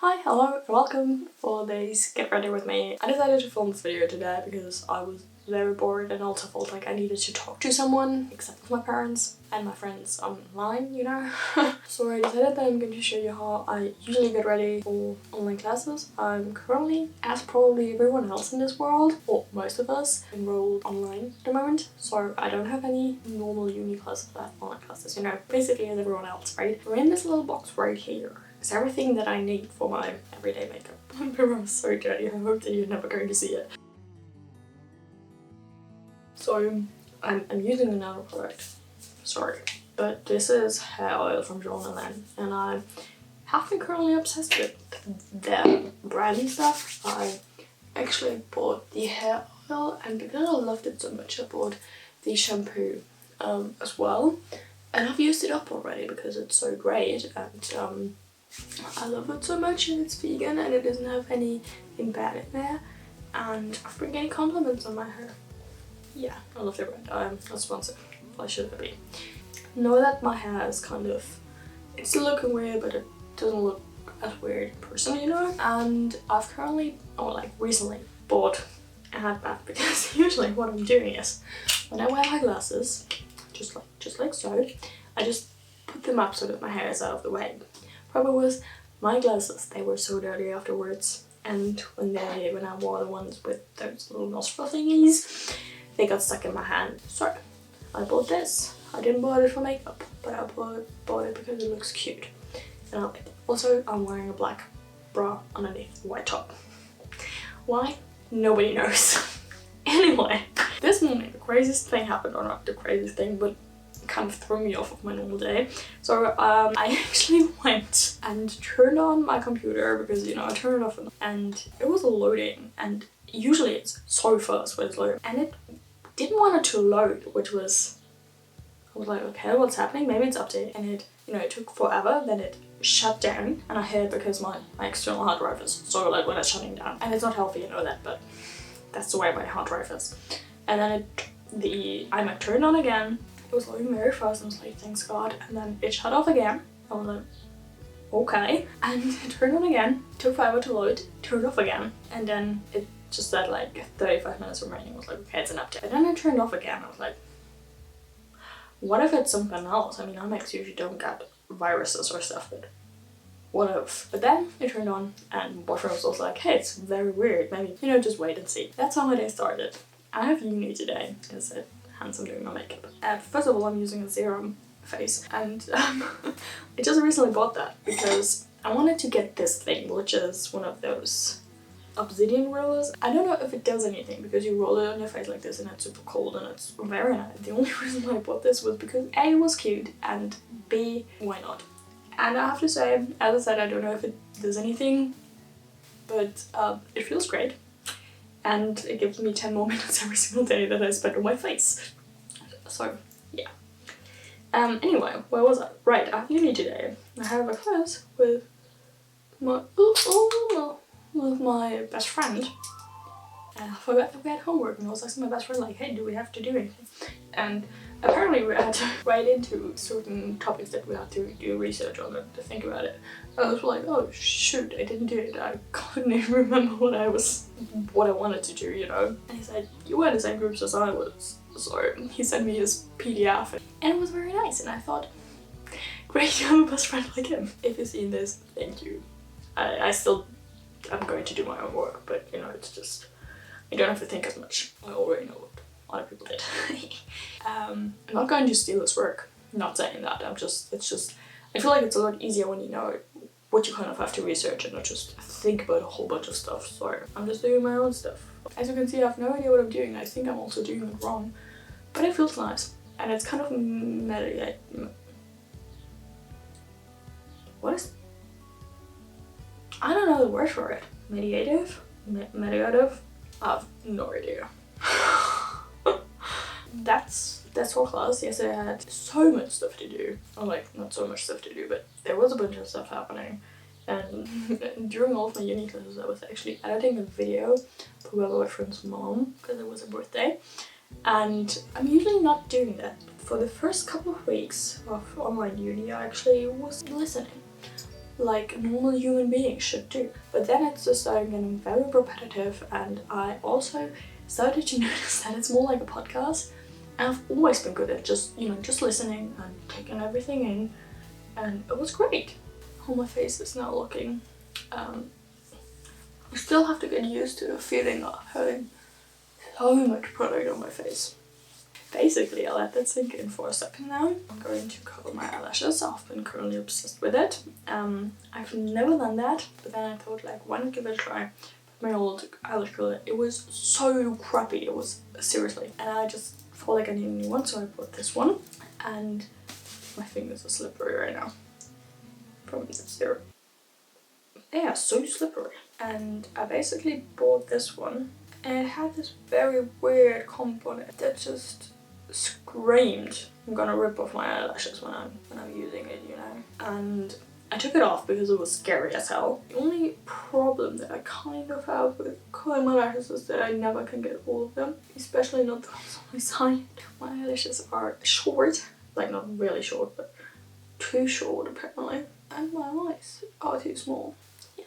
Hi, hello, and welcome for this Get Ready With Me. I decided to film this video today because I was very bored and also felt like I needed to talk to someone, except for my parents and my friends online, you know. So I decided that I'm going to show you how I usually get ready for online classes. I'm currently, as probably everyone else in this world, or most of us, enrolled online at the moment. So I don't have any normal uni classes, online classes, you know, basically as everyone else, right? We're in this little box right here. It's everything that I need for my everyday makeup. I'm so dirty, I hope that you're never going to see it. So I'm using another product, sorry, but this is hair oil from John & and I have been currently obsessed with their brand stuff. I actually bought the hair oil, and because I loved it so much I bought the shampoo as well, and I've used it up already because it's so great, and I love it so much, and it's vegan and it doesn't have anything bad in there, and I've been getting compliments on my hair. Yeah, I love the brand. I'm not sponsored. Why should I be? Know that my hair is kind of, it's still looking weird, but it doesn't look as weird in person, you know? And I've currently, or like recently, bought a headband because usually what I'm doing is when I wear my glasses, just like so, I just put them up so that my hair is out of the way. Problem was, my glasses, they were so dirty afterwards, and when I wore the ones with those little nostril thingies, they got stuck in my hand. So I bought this. I didn't buy it for makeup, but I bought it because it looks cute and I like it. Also, I'm wearing a black bra underneath the white top. Why? Nobody knows. Anyway, this morning the craziest thing happened, or not the craziest thing, but kind of threw me off of my normal day. So I actually went and turned on my computer because, you know, I turned it off and it was loading, and usually it's so fast when it's loading, and it didn't want it to load, which was, I was like, okay, what's happening? Maybe it's updating. And it, you know, it took forever, then it shut down, and I heard because my external hard drive is so loud when it's shutting down, and it's not healthy, you know that, but that's the way my hard drive is. And then the iMac turned on again. It was loading very fast, and I was like, thanks God. And then it shut off again. I was like, okay. And it turned on again, took forever to load, turned off again, and then it just said like 35 minutes remaining. I was like, okay, it's an update. And then it turned off again. I was like, what if it's something else? I mean, iMacs usually don't get viruses or stuff, but what if? But then it turned on, and my boyfriend was also like, hey, it's very weird, maybe, you know, just wait and see. That's how my day started. I have uni today, as it hence I'm doing my makeup. First of all, I'm using a serum face, and I just recently bought that because I wanted to get this thing, which is one of those obsidian rollers. I don't know if it does anything because you roll it on your face like this and it's super cold and it's very nice. The only reason why I bought this was because A, it was cute, and B, why not? And I have to say, as I said, I don't know if it does anything, but it feels great, and it gives me 10 more minutes every single day that I spend on my face. So yeah. Anyway, where was I? Right, I have uni today. I have a class with my best friend. And I forgot that we had homework, and I was asking my best friend like, hey, do we have to do anything? And apparently we had to write into certain topics that we had to do research on it, to think about it. I was like, oh shoot, I didn't do it. I couldn't even remember what I wanted to do, you know? And he said, you were in the same groups as I was. So he sent me his PDF, and it was very nice, and I thought, great, you have a best friend like him. If you've seen this, thank you. I'm going to do my own work, but you know, it's just, I don't have to think as much. I already know what other people did. I'm not going to steal his work. I'm not saying that. It's just, I feel like it's a lot easier when you know what you kind of have to research and not just think about a whole bunch of stuff. So I'm just doing my own stuff. As you can see, I have no idea what I'm doing. I think I'm also doing it wrong, but it feels nice. And it's kind of I don't know the word for it. Mediative? Mediative? I have no idea. That's for class. Yesterday I had so much stuff to do. Or like, not so much stuff to do, but there was a bunch of stuff happening. And during all of my uni classes I was actually editing a video for my boyfriend's mom because it was her birthday. And I'm usually not doing that. For the first couple of weeks of online uni I actually was listening like a normal human being should do. But then it's just started getting very repetitive, and I also started to notice that it's more like a podcast. And I've always been good at just listening and taking everything in, and it was great. How my face is now looking. I still have to get used to the feeling of having so much product on my face. Basically, I let that sink in for a second now. I'm going to cover my eyelashes. I've been currently obsessed with it. I've never done that, but then I thought, like, why not give it a try? But my old eyelash curler, it was so crappy. It was, seriously. And I just felt like I needed a new one, so I bought this one. And my fingers are slippery right now. From zero. They are so slippery. And I basically bought this one. And it had this very weird comp on it that just screamed, I'm gonna rip off my eyelashes when I'm using it, you know. And I took it off because it was scary as hell. The only problem that I kind of have with curling my lashes is that I never can get all of them, especially not the ones on my side. My eyelashes are short, like not really short, but too short apparently, and my eyes are too small. Yeah.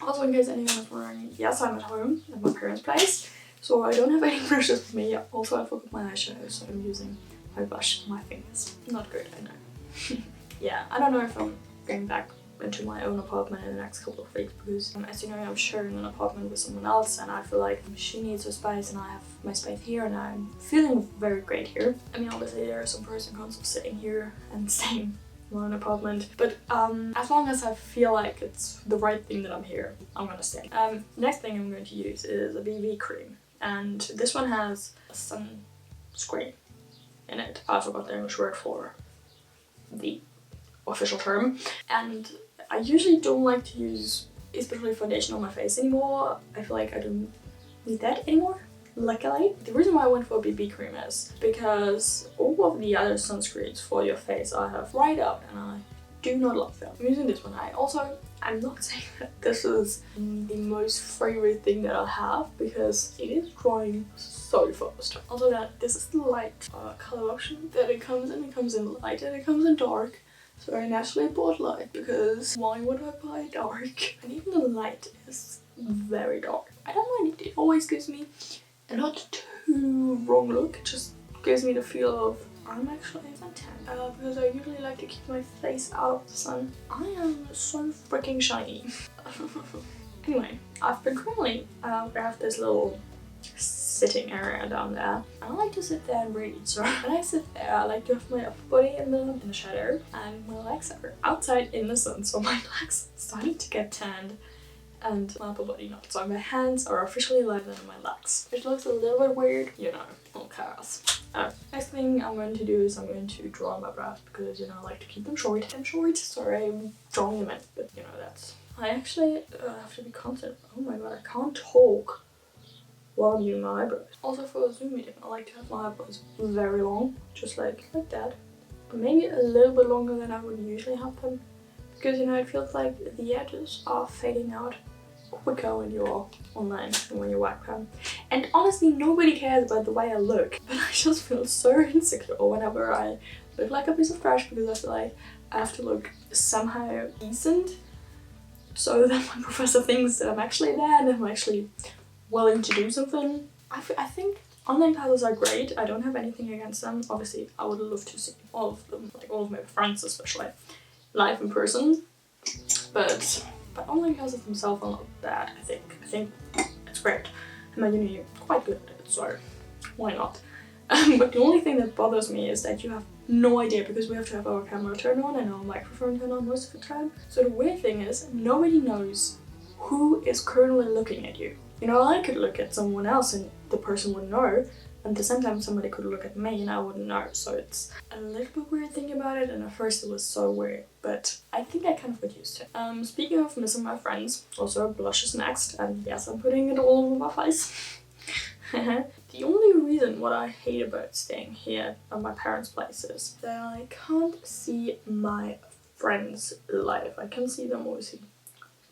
Also, in case anyone is wondering, yes, I'm at home at my parents' place, so I don't have any brushes with me. Also, I forgot my eyeshadow, so I'm using my brush on my fingers. Not good, I know. Yeah, I don't know if I'm going back into my own apartment in the next couple of weeks because, as you know, I'm sharing an apartment with someone else, and I feel like she needs her space and I have my space here, and I'm feeling very great here. I mean, obviously there are some pros and cons of sitting here and staying in my own apartment, but as long as I feel like it's the right thing that I'm here, I'm gonna stay. Next thing I'm going to use is a BB cream, and this one has a sunscreen in it. I forgot the English word for the official term, and I usually don't like to use especially foundation on my face anymore. I feel like I don't need that anymore, luckily. The reason why I went for a BB cream is because all of the other sunscreens for your face I have dried out and I do not love them. I'm using this one. I'm not saying that this is the most favorite thing that I have because it is drying so fast. Also, that this is the light color option that it comes in. It comes in light and it comes in dark. So I naturally bought light because why would I buy dark? And even the light is very dark. I don't mind it. It always gives me a not too wrong look. It just gives me the feel of I'm actually suntan. Because I usually like to keep my face out of the sun. I am so freaking shiny. Anyway, I've been currently, I have this little sitting area down there. I like to sit there and read, so when I sit there I like to have my upper body in the shadow and my legs are outside in the sun, so my legs are starting to get tanned and my upper body not. So my hands are officially lighter than my legs, which looks a little bit weird, you know, all chaos. Next thing I'm going to do is I'm going to draw my brows because, you know, I like to keep them short. Sorry, I'm drawing them in, but you know, that's... I actually have to be constant. Oh my god, I can't talk while I'm doing my eyebrows. Also, for a Zoom meeting, I like to have my eyebrows very long, just like that. But maybe a little bit longer than I would usually have them. Because, you know, it feels like the edges are fading out quicker when you're online than when you're webcam. And honestly, nobody cares about the way I look, but I just feel so insecure whenever I look like a piece of trash because I feel like I have to look somehow decent so that my professor thinks that I'm actually there and I'm actually willing to do something. I think online classes are great. I don't have anything against them. Obviously, I would love to see all of them, like all of my friends especially, live in person. But online classes themselves are not bad, I think. I think it's great. And my uni is quite good at it, so why not? But the only thing that bothers me is that you have no idea because we have to have our camera turned on and our microphone turned on most of the time. So the weird thing is nobody knows who is currently looking at you. You know, I could look at someone else and the person would know, and at the same time somebody could look at me and I wouldn't know. So it's a little bit weird thing about it, and at first it was so weird, but I think I kind of got used to it. Speaking of missing my friends, also blush is next, and yes, I'm putting it all over my face. The only reason what I hate about staying here at my parents' place is that I can't see my friends live. I can see them obviously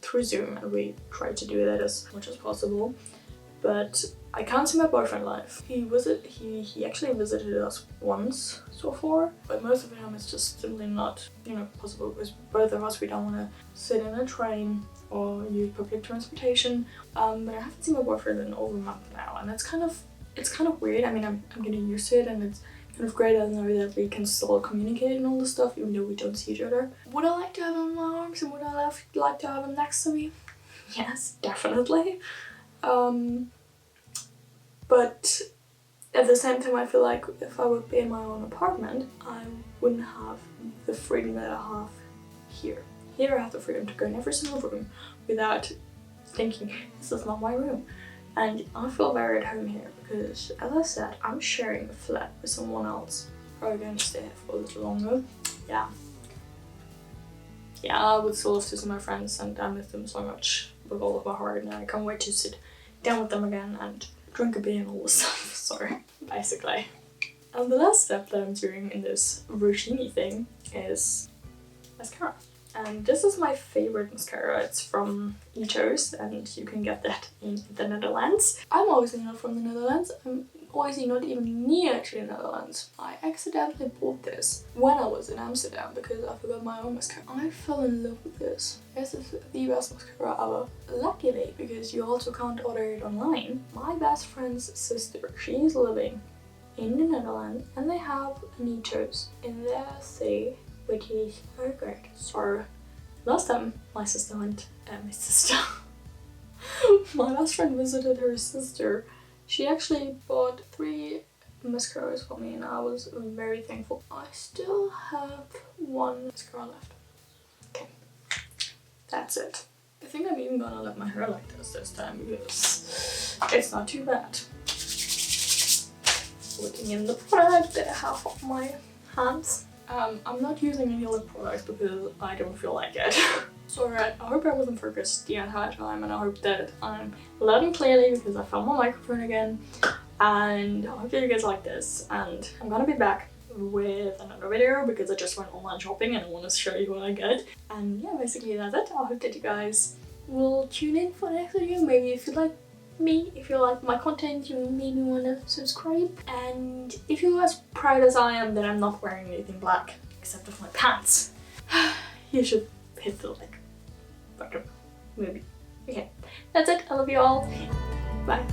through Zoom, and we try to do that as much as possible. but I can't see my boyfriend live. He actually visited us once so far, but most of the time it's just simply not, you know, possible because both of us, we don't want to sit in a train or use public transportation. But I haven't seen my boyfriend in over a month now, and it's kind of weird. I mean, I'm getting used to it, and it's kind of great. I know that we can still communicate and all this stuff, even though we don't see each other. Would I like to have him in my arms, and would I like to have him next to me? Yes, definitely. But at the same time, I feel like if I would be in my own apartment, I wouldn't have the freedom that I have here. Here I have the freedom to go in every single room without thinking, this is not my room. And I feel very at home here because, as I said, I'm sharing a flat with someone else. Probably going to stay here for a little longer. Yeah, I would still love to see my friends, and I miss them so much with all of my heart, and I can't wait to sit down with them again and drink a beer and all this stuff. Sorry, basically. And the last step that I'm doing in this routine thing is mascara. And this is my favorite mascara. It's from Ethos, and you can get that in the Netherlands. I'm obviously not from the Netherlands. I'm obviously not even near actually the Netherlands. I accidentally bought this when I was in Amsterdam because I forgot my own mascara. I fell in love with this. This is the best mascara ever. Luckily, because you also can't order it online, my best friend's sister, she's living in the Netherlands, and they have an Ethos in their city, which is very great. So last time my sister went, my best friend visited her sister. She actually bought 3 mascaras for me, and I was very thankful. I still have 1 mascara left. Okay, that's it. I think I'm even gonna let my hair like this time because it's not too bad. Looking in the product that I have on my hands. I'm not using any lip products because I don't feel like it. So I hope I wasn't focused the entire time, and I hope that I'm loud and clearly because I found my microphone again. And I hope that you guys like this, and I'm gonna be back with another video because I just went online shopping and I want to show you what I get. And yeah, basically that's it. I hope that you guys will tune in for the next video. Maybe if you like me, if you like my content, you maybe want to subscribe. And if you're as proud as I am that I'm not wearing anything black except of my pants, you should hit the like button, maybe. Okay, that's it. I love you all. Bye.